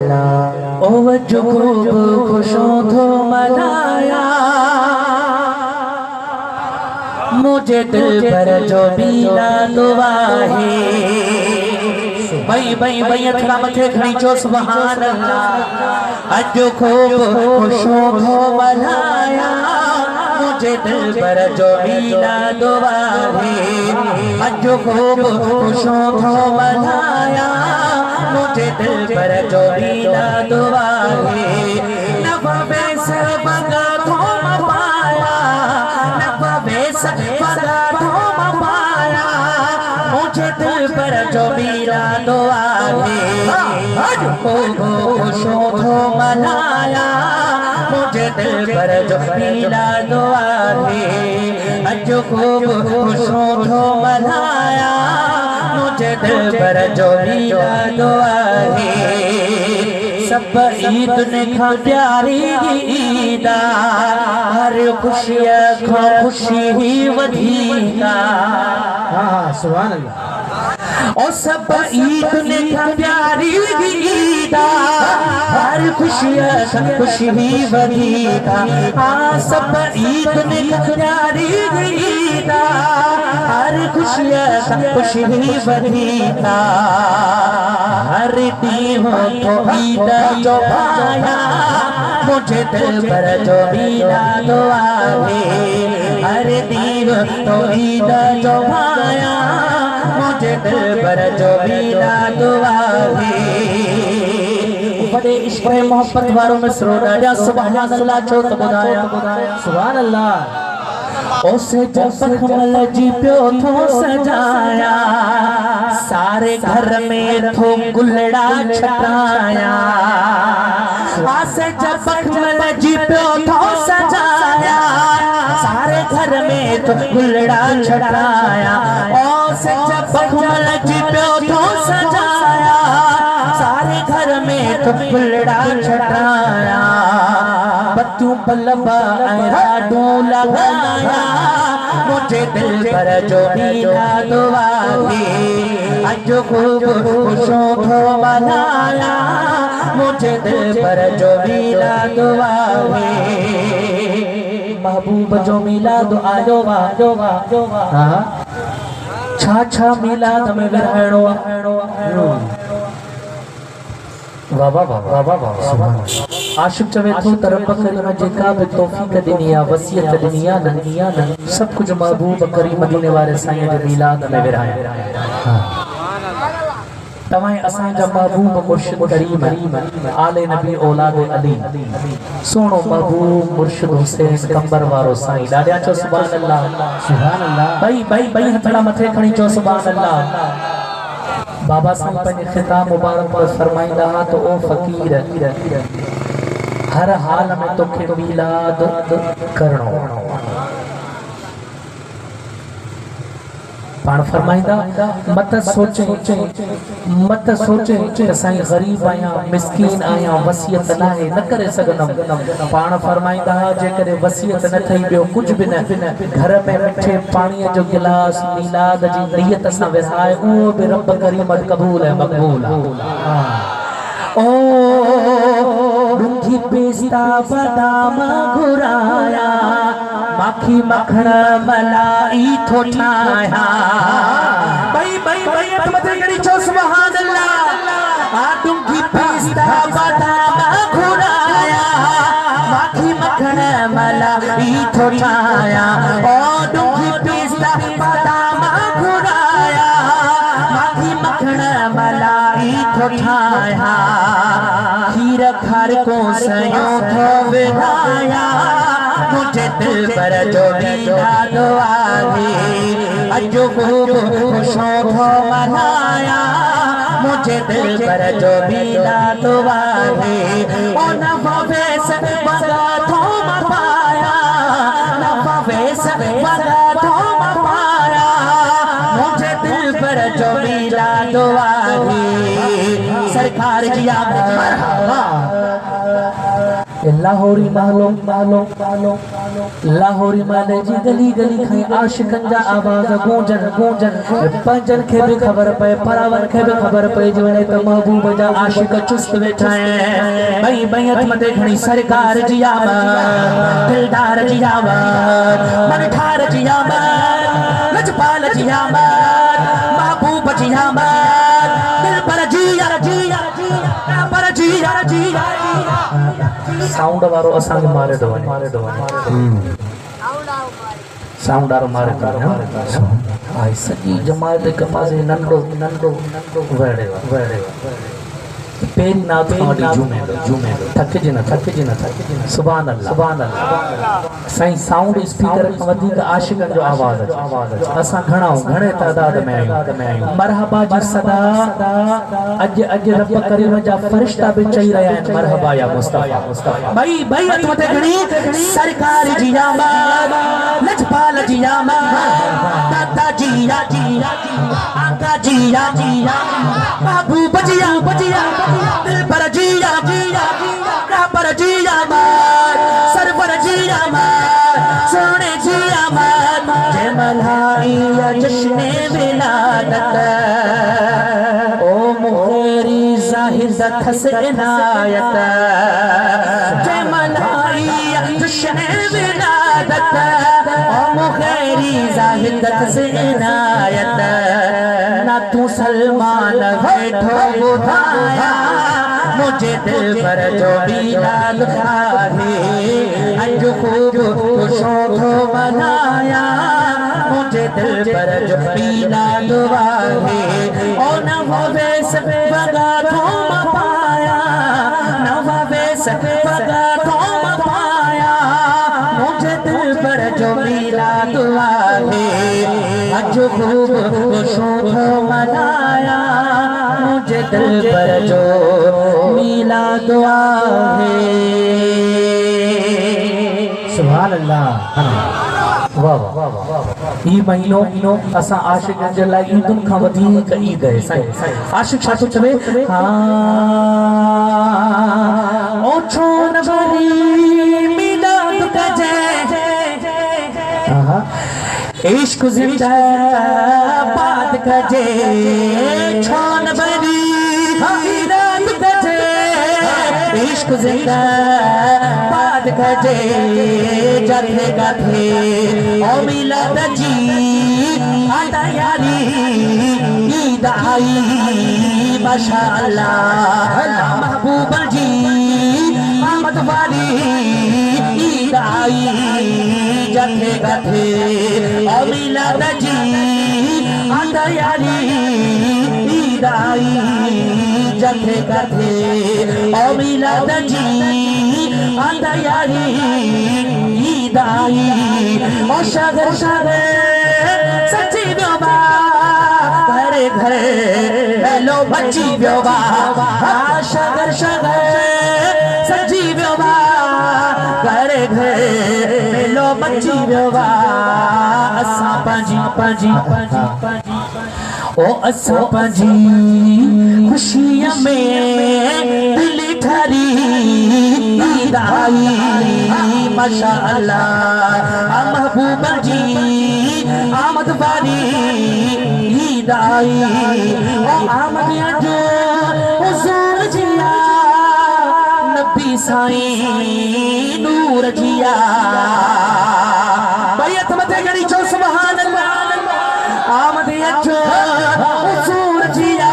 ओ जो खूब खुशों थो मनाया मुझे दिल पर जो बीला दुआ है भाई अथरा मथे खड़ी चो सुभान अल्लाह अजो खूब खुशों थो मनाया मुझे दिल पर जो बीला दुआ है अजो खूब खुशों थो मनाया मुझे दिल पर जो बीला दुआ है नफ़े से बगा थोम पाया नफ़े से बगा थोम पाया मुझे दिल पर जो बीला दुआ है खुशों थो मनाया मुझे दिल पर जो बीला दुआ है अजो खूब खुशों थो मनाया मुझे दिल पर जो बीला दुआ है सब ईद ने खा प्यारी ईदा हर खुशी खो खुशी ही वधीका हाँ सुभान अल्लाह। और सब ईद ने खा प्यारी ईदा हर खुशी ही वधीका हाँ सब ईद ने खा प्यारी ईदा हर खुशी ही वधीका हर दी हो तो ईद जो पाया मुझे दिल पर जो बीला दुआ है हर दी हो तो ईद जो पाया मुझे दिल पर जो बीला दुआ है बड़े इश्क़ मोहब्बत वारों में सरोड़ा सुभान अल्लाह चो तो बुधाया सुभान अल्लाह। उसे जब कमल जी प्यो थो सजाया सारे घर में थो गुलड़ा छटाया आसे जब कमल जी प्यो थो सजाया सारे घर में थो गुलड़ा छटाया उसे जब कमल जी प्यो थो सजाया सारे घर में थो गुलड़ा छटाया बत्तू बल्लबा राडू लगाया मुझे दिल पर जो बीला दुआ है अजो खूब खुशों थो मनाया मुझे दिल पर जो बीला दुआ है महबूब जो मिलाद आयो वा छा मिलाद में विरहणो वाह आशिक चवे तो तरब करीम जेका भी तौफीक दिनिया वसीयत दिनिया ननिया सब कुछ महबूब करीम मदीने वाले साईं जो मिलाद में विरहाया तमाए असां जा महबूब मुर्शिद करीम आले नबी औलाद अली सोनो महबूब मुर्शिद हुसैन कंबर वारो साईं डाडिया चो सुभान अल्लाह भाई हथड़ा मथे खणी चो सुभान अल्लाह बाबा साईं पंहिंजे ख़िताब मुबारक पर फरमाईंदा तो ओ फ़कीर हर हाल में तोखे मिलाद करणो पाण फरमाईंदा मत सोचे साईं गरीब आया मिस्कीन आया वसियत ना है न करे सघंदम पाण फरमाईंदा जे करे वसियत न थई बियो कुछ भी न घर में मिठे पानी जो गिलास मिलाद जी नियत सां विसाए उहो भी रब करीम कबूल है मक़बूल ओ डूंघी पेस्ता बादाम घुराया माखी मखण मलाई थो ठाया भाई मथे करी चो सुभान अल्लाह आ डूंघी पेस्ता बादाम घुराया माखी मखण मलाई थो ठाया ओ डूंघी पेस्ता बादाम घुराया माखी मखण मलाई थो ठाया खीर खार को सयो थो विधाया मुझे दिल पर जो बीला दुआ है अजो खूब खुशों थो मनाया मुझे दिल पर जो बीला दुआ है ओ नफ़े से बगा थोम पाया नफ़े से बगा थोम पाया मुझे दिल पर जो बीला दुआ है सरकार जी मरहबा लाहौरी मालो मालो मालो लाहौरी माले जी गली गली खाई आशिकन जा आवाज गूंजन गूंजन पंजन के भी खबर पे परावन के भी खबर पे जवने तो महबूब जा आशिक चुस्त बैठा है भाई बैत मते घणी सरकार जी आवाज दिलदार जी आवाज मनठार जी आवाज लजपाल जी आवाज महबूब जी आवाज दिल पर जी यार जी पर जी यार जी साउंड वारो असां के मारे दो साउंड वारो मारे दो आई सजी जमात के पास नंडो नंडो वेड़े पेरी ना थोड़ी जुमे थकजे न सुभान अल्लाह सही साउंड स्पीकर का वधिक आशिकन जो आवाज असा घणे तादाद में आयो मरहबा जी सदा अज रब करीम जा फरिश्ता भी चई रहा है मरहबा या मुस्तफा भाई भाई अतमते घणी सरकार जी आवाज लजपाल जी आवाज दादा जी आका जी बाबू बजिया दिल पर जिया पर जिया मार सरवर जिया मार सोने जिया मार जय मल्हाइया जश्ने विलादत ओ मुखेरी जाहिद खस इनायत जय मल्हाइया जश्ने विलादत ओ मुखेरी जाहिद खस इनायत ना तू सलमान बैठो बुधाया मुझे दिल पर जो बीलाल है अज खूब खुशो मनाया मुझे दिल पर जो बीलाल है ओ नवेस बगा थोम पाया नवेस बगा थोम पाया मुझे दिल पर जो बीलाल है अज खूब खुशो मनाया मुझे दिल पर जो मिला दुआ है सुभान अल्लाह वाह वाह ई महीनो असा आशिक जे लाई ईदुन खां वधीक ईद है साईं आशिक छा तो चवे हां ओ छोन भरी मिलाद कजे इश्क जिंदाबाद कजे छोन भरी मिलाद कजे इश्क जिंदाबाद कजे जथे गथे ओ मिलाद जी आता यारी ईद आई माशाअल्लाह महबूब जी आमद वाली ईद आई जथे गथे ओ मिलाद जी आता यारी ईद आई जथे गथे ओ मिलाद जी आता यारी ईद आई ओ शगर सच्ची ब्योबा घरे घरे लो बच्ची ब्योबा शगर सच्ची ब्योबा घरे घरे लो बच्ची ब्योबा असा पाजी ओ असा पाजी खुशियां में दिल ठरी ईद आई माशाअल्लाह महबूब जी आमद वाली ईद आई ओ आमद जो हुजूर जिया नबी साईं नूर जिया बैत मथे गणी चो सुभान अल्लाह आमद जो हुजूर जिया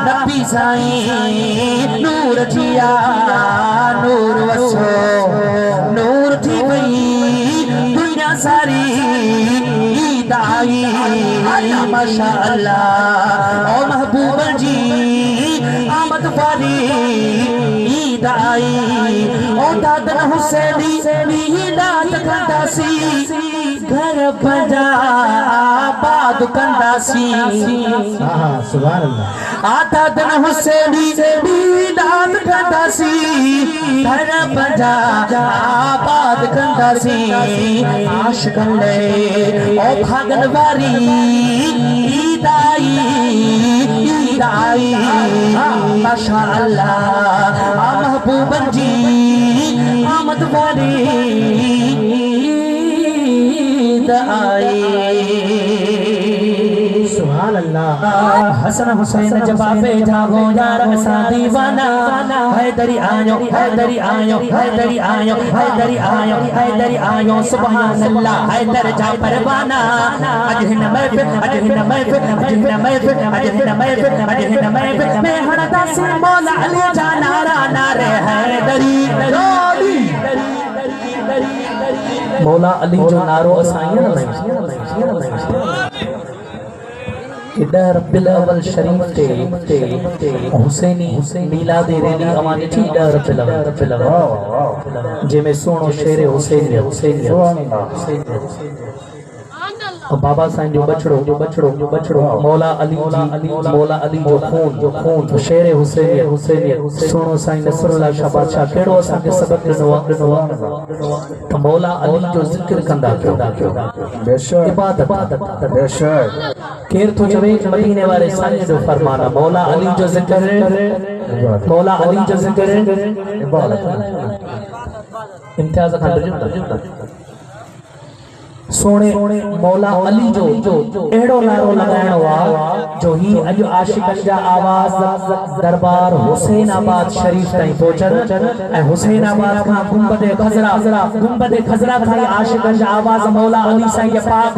नबी साईं नूर जिया नूर वसो नूर थी गई दुनिया सारी ईद आई माशाअल्लाह ओ महबूब जी आमद वाली ईद आई ओ दादा हुसैनी हीलात कंदासी घर बजा आबाद कंदासी सुभान अल्लाह आता दिन हुसैनी हीलात कंदासी घर बजा आबाद कंदासी आशिकन ले ओ भागन वारी ईद आई माशाअल्लाह महबूबन जी हसन हुसैन जवाबे जागो यार असा दीवाना हैदरी आयो हैदरी आयो हैदरी आयो हैदरी आयो हैदरी आयो सुभान अल्लाह हैदर जा परवाना अजहिन महफिल अजहिन महफिल अजहिन महफिल अजहिन महफिल अजहिन महफिल में हरदा से मौला अली जा नारा नारे हैदरी मौला अली जो नारो असाईं रब्बिल अव्वल शरीफ ते हुसैनी मिलाद रैली अमाने थी रब्बिल अव्वल जेमे सोनो शेर हुसैन बाबा साईं जो बछड़ो मौला अली जो खून शेर हुसैन सोनो साईं नसरुल्लाह शाह बादशाह केड़ो असा के सबक ॾिनो तो मौला अली जो जिक्र कंदा बेशक इबादत बेशक केर तो चवे मदीने वाले साईं जो फरमाना मौला अली जो जिक्र मौला अली जो जिक्र इबादत इम्तियाज खान सोने मौला अली जो एड़ो नारो लगाणो आ जो ही अज आशिकन जा आवाज दरबार हुसैनाबाद शरीफ ताईं पहुचन ए हुसैनाबाद का गुंबद खजरा खां आशिकन जा आवाज मौला अली साईं के पाक